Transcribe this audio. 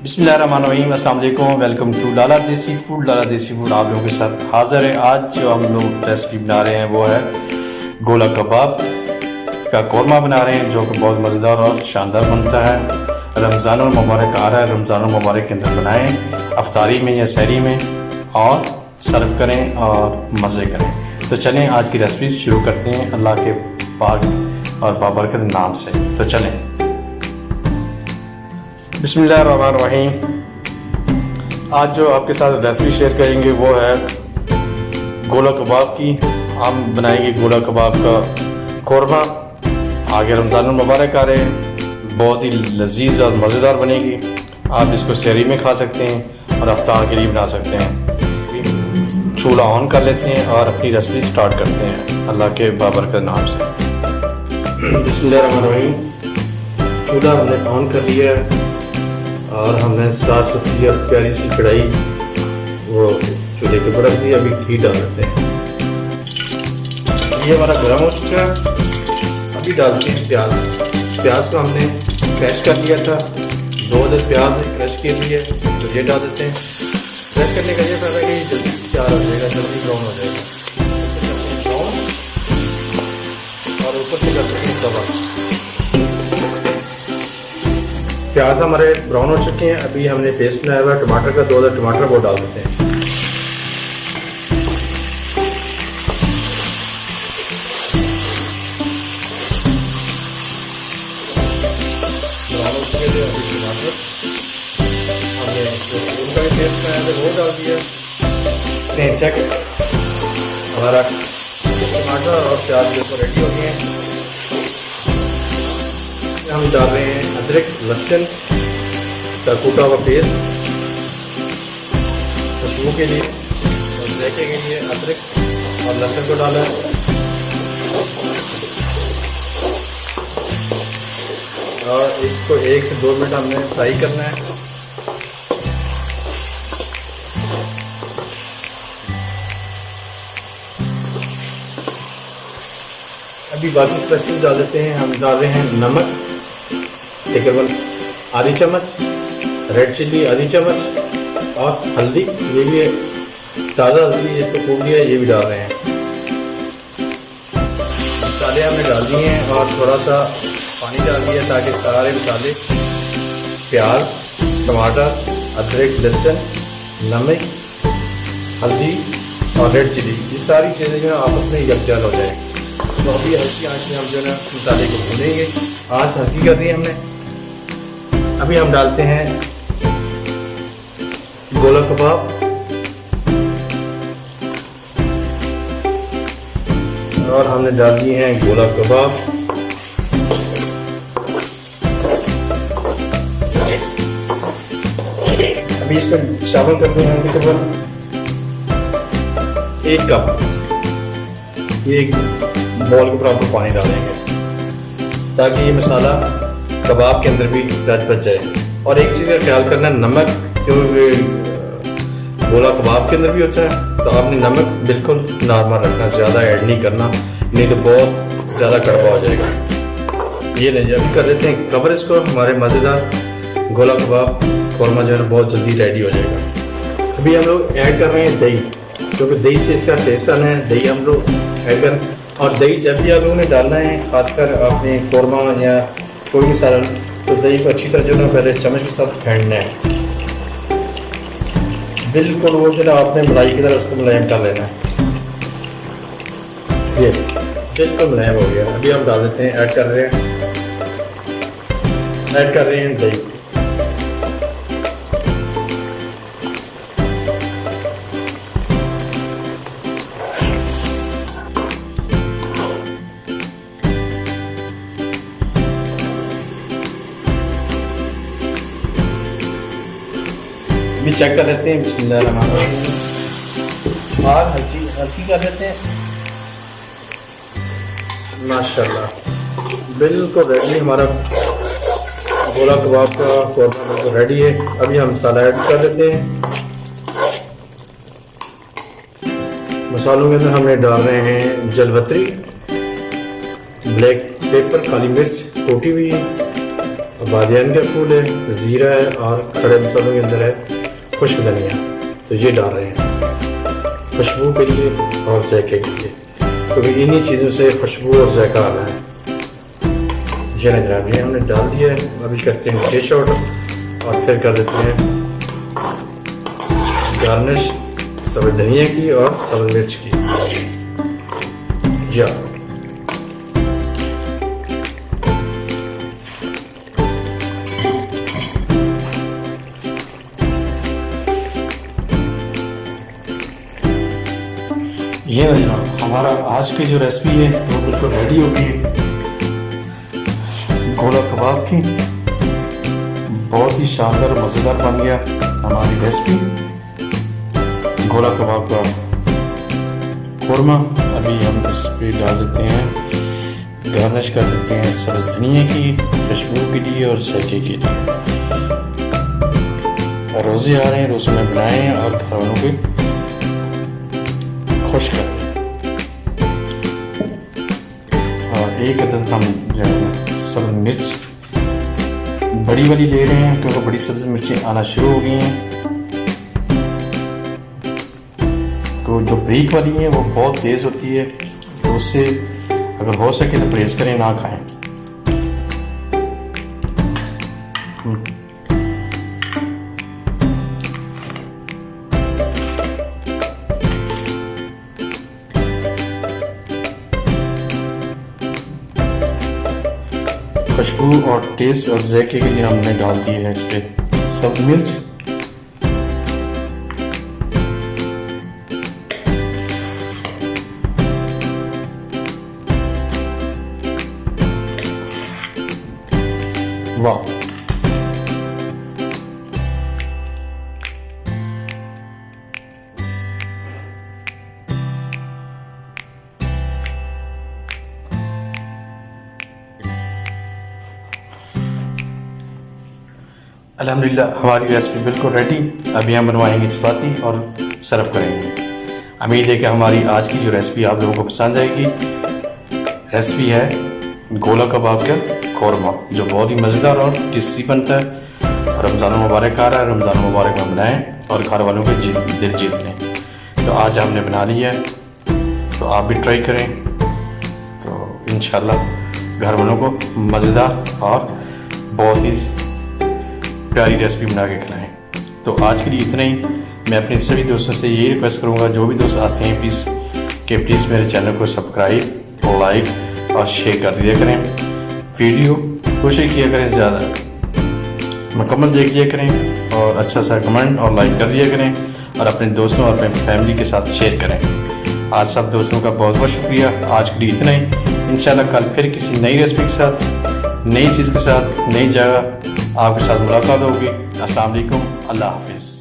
बिस्मिल्लाहिर्रहमानिर्रहीम, अस्सलाम वालेकुम। वेलकम टू लाला देसी फूड। लाला देसी फूड आप लोगों के साथ हाज़िर है। आज जो हम लोग रेसिपी बना रहे हैं वो है गोला कबाब का कौरमा बना रहे हैं, जो कि बहुत मज़ेदार और शानदार बनता है। रमज़ान मुबारक आ रहा है, रमज़ान मुबारक के अंदर बनाएं, अफ्तारी में या सहरी में, और सर्व करें और मज़े करें। तो चलें आज की रेसिपी शुरू करते हैं अल्लाह के पाक और बाबरकत नाम से। तो चलें। बिस्मिल्लाहिर्रहमानिर्रहीम। आज जो आपके साथ रेसिपी शेयर करेंगे वो है गोला कबाब की। हम बनाएंगे गोला कबाब का कौरमा। आगे रमज़ान मुबारक आ रहे हैं, बहुत ही लजीज और मज़ेदार बनेगी। आप इसको सहरी में खा सकते हैं और अफ्तार के लिए बना सकते हैं। चूल्हा ऑन कर लेते हैं और अपनी रेसिपी स्टार्ट करते हैं अल्लाह के बाबरकत नाम से। बिस्मिल्लाहिर्रहमानिर्रहीम। चूल्हा हमने ऑन कर लिया है और हमने साफ सुथरी और प्यारी सी कढ़ाई वो चूल्हे के ऊपर रख दी। अभी घी डाल देते हैं। ये हमारा गर्म हो चुका है। अभी डालते हैं प्याज। प्याज को हमने क्रश कर लिया था, 2 अदद प्याज क्रश के लिए, तो ये डाल देते हैं। क्रश करने का ये फायदा है कि जल्दी तैयार हो जाएगा, जल्दी ब्राउन हो जाएगा। और ऊपर से करते हैं कबाब। प्याज हमारे ब्राउन हो चुके हैं। अभी हमने पेस्ट बनाया हुआ टमाटर का, 2 अदद टमाटर वो डाल देते हैं। ब्राउन हो चुके थे अभी टमाटर हमने उनका भी पेस्ट बनाया था वो डाल दिया। चेक हमारा टमाटर और प्याज जो रेडी हो गए हैं। हम डाल रहे हैं अदरक लहसुन का कूटा हुआ पेस्ट खुशबू के लिए और जायके के लिए। अदरक और लहसुन को डाला है और इसको 1 से 2 मिनट हमने फ्राई करना है। अभी बाकी स्पाइसेस डाल देते हैं। हम डाल रहे हैं नमक तकरीबन आधी चम्मच, रेड चिल्ली आधी चम्मच, और हल्दी, ये भी ताज़ा हल्दी जिसको कूट लिया ये भी डाल रहे हैं। मसाले हमने डाल दिए हैं और थोड़ा सा पानी डाल दिया ताकि सारे मसाले प्याज, टमाटर, अदरक, लहसुन, नमक, हल्दी और रेड चिल्ली ये सारी चीज़ें जो है आपस में यकजान हो जाए। तो अभी हल्की आंच में हम जो है ना मसाले को भूनेंगे। आंच हल्की कर दी हमने। अभी हम डालते हैं गोला कबाब और हमने डाल दिए हैं गोला कबाब। अभी इसमें शामिल करते हैं तकरीबन 1 कप, एक बॉल के बराबर पानी डालेंगे ताकि ये मसाला कबाब के अंदर भी रच बच जाए। और एक चीज़ का ख्याल करना, नमक क्योंकि गोला कबाब के अंदर भी होता है, तो आपने नमक बिल्कुल नॉर्मल रखना, ज़्यादा ऐड नहीं करना, नहीं तो बहुत ज़्यादा कड़वा हो जाएगा। ये नहीं, अभी कर देते हैं कवर इसको। हमारे मज़ेदार गोला कबाब कौरमा जो है बहुत जल्दी रेडी हो जाएगा। अभी हम लोग ऐड कर रहे हैं दही, क्योंकि दही से इसका टेस्ट आना है। दही हम लोग ऐड कर, और दही जब भी आप लोगों ने डालना है, खासकर आपने कौरमा या कोई भी सालन, तो दही को अच्छी तरह जो है पहले चम्मच के साथ फेंटना है। बिल्कुल वो जो है आपने मलाई की तरह उसको मुलायम कर लेना है। ये बिल्कुल मुलायम हो गया। अभी हम डाल देते हैं, ऐड कर रहे हैं दही। भी चेक कर लेते हैं। बिस्मिल्लाहिर्रहमानिर्रहीम। और हल्की कर देते हैं। माशाल्लाह बिल्कुल रेडी हमारा गोला कबाब का कौरमा बिल्कुल रेडी है। अभी हम मसाला ऐड कर देते हैं। मसालों के अंदर हमने डाल रहे हैं जलवतरी, ब्लैक पेपर, काली मिर्च कोटी हुई, बादियान का फूल है, ज़ीरा है और खड़े मसालों के अंदर है खुश्क धनिया। तो ये डाल रहे हैं खुशबू के लिए और जायके के लिए, क्योंकि इन्हीं चीज़ों से खुशबू और जायका आना है। ये नजर ये हमने डाल दिया है। अभी करते हैं डिश आउट और फिर कर देते हैं गार्निश सब्ज़ धनिया की और सब्ज़ मिर्च की। या ये जनाब हमारा आज की जो रेसिपी है वो बिल्कुल रेडी हो गई है। गोला कबाब की बहुत ही शानदार मज़ेदार बन गया हमारी रेसिपी गोला कबाब का खुरमा। अभी हम इस पर डाल देते हैं, गार्निश कर देते हैं सब्ज़ धनिया की, खुशबू के लिए और जायके के लिए। रोज़े आ रहे हैं, रोज़ों में बनाएं और घर वालों को खुश करें। और एक अदद हम जो है सब्ज़ मिर्च बड़ी वाली ले रहे हैं, क्योंकि बड़ी सब्ज़ मिर्चें आना शुरू हो गई हैं। तो जो ब्रीक वाली है वो बहुत तेज़ होती है, तो उससे अगर हो सके तो परहेज़ करें, ना खाएं। खुशबू और टेस्ट और जायके के लिए हमने डाल दी है इस पर सब्ज़ मिर्च। वाह, अल्हम्दुलिल्लाह हमारी रेसिपी बिल्कुल रेडी। अभी हम बनवाएंगे चपाती और सर्व करेंगे। उम्मीद है कि हमारी आज की जो रेसिपी आप लोगों को पसंद आएगी। रेसिपी है गोला कबाब का खुरमा, जो बहुत ही मज़ेदार और टेस्टी बनता है। रमज़ान मुबारक आ रहा है, रमज़ान मुबारक में बनाएं और घर वालों के दिल जीत लें। तो आज हमने बना लिया है, तो आप भी ट्राई करें। तो इंशाल्लाह घर वालों को मज़ेदार और बहुत ही प्यारी रेसिपी बना के खिलाएं। तो आज के लिए इतना ही। मैं अपने सभी दोस्तों से यही रिक्वेस्ट करूंगा, जो भी दोस्त आते हैं प्लीज़ मेरे चैनल को सब्सक्राइब, लाइक और शेयर कर दिया करें। वीडियो कोशिश किया करें ज़्यादा मुकम्मल देख लिया करें और अच्छा सा कमेंट और लाइक कर दिया करें और अपने दोस्तों और अपने फैमिली के साथ शेयर करें। आज सब दोस्तों का बहुत बहुत शुक्रिया। आज के लिए इतना ही। इंशाल्लाह कल फिर किसी नई रेसिपी के साथ, नई चीज़ के साथ, नई जगह आपके साथ मुलाकात होगी। अस्सलाम वालेकुम, अल्लाह हाफिज़।